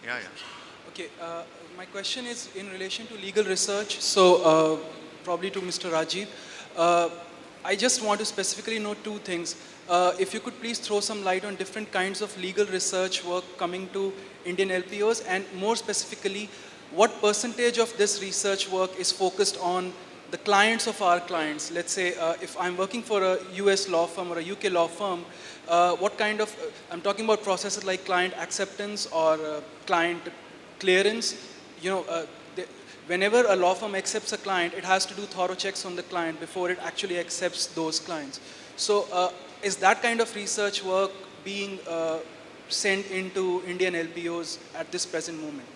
Yeah, yeah. Okay, my question is in relation to legal research. So, probably to Mr. Rajiv. Uh, I just want to specifically know two things. If you could please throw some light on different kinds of legal research work coming to Indian LPOs, and more specifically, what percentage of this research work is focused on the clients of our clients? Let's say if I'm working for a US law firm or a UK law firm, what kind of, I'm talking about processes like client acceptance or client clearance. You know, whenever a law firm accepts a client, it has to do thorough checks on the client before it actually accepts those clients. So is that kind of research work being sent into Indian LPOs at this present moment?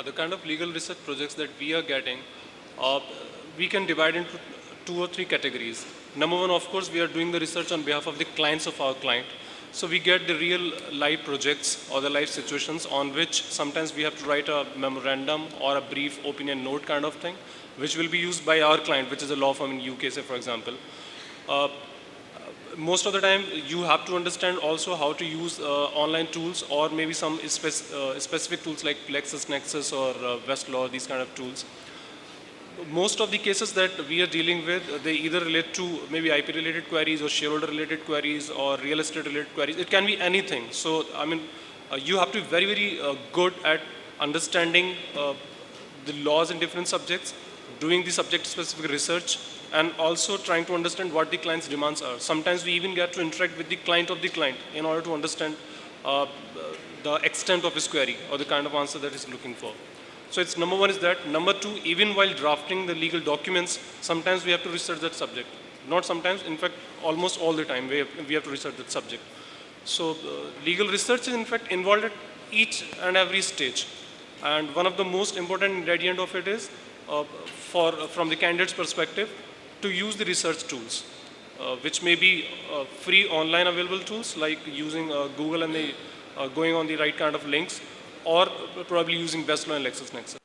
The kind of legal research projects that we are getting, uh, we can divide into 2 or 3 categories. Number one, of course, we are doing the research on behalf of the clients of our client. So we get the real live projects or the live situations on which sometimes we have to write a memorandum or a brief opinion note kind of thing, which will be used by our client, which is a law firm in UK, say for example. Uh, Most of the time you have to understand also how to use online tools or maybe some specific tools like LexisNexis or Westlaw, these kind of tools. Most of the cases that we are dealing with, they either relate to maybe IP related queries or shareholder related queries or real estate related queries. It can be anything. So, I mean, you have to be very, very good at understanding the laws in different subjects, doing the subject specific research, and also trying to understand what the client's demands are. Sometimes we even get to interact with the client of the client in order to understand uh, the extent of his query or the kind of answer that he's looking for. So it's number one is that. Number two, even while drafting the legal documents, sometimes we have to research that subject. Not sometimes, in fact, almost all the time we have to research that subject. So legal research is in fact involved at each and every stage. And one of the most important ingredient of it is, from the candidate's perspective, to use the research tools, which may be free online available tools like using Google and going on the right kind of links, or probably using Westlaw and LexisNexis.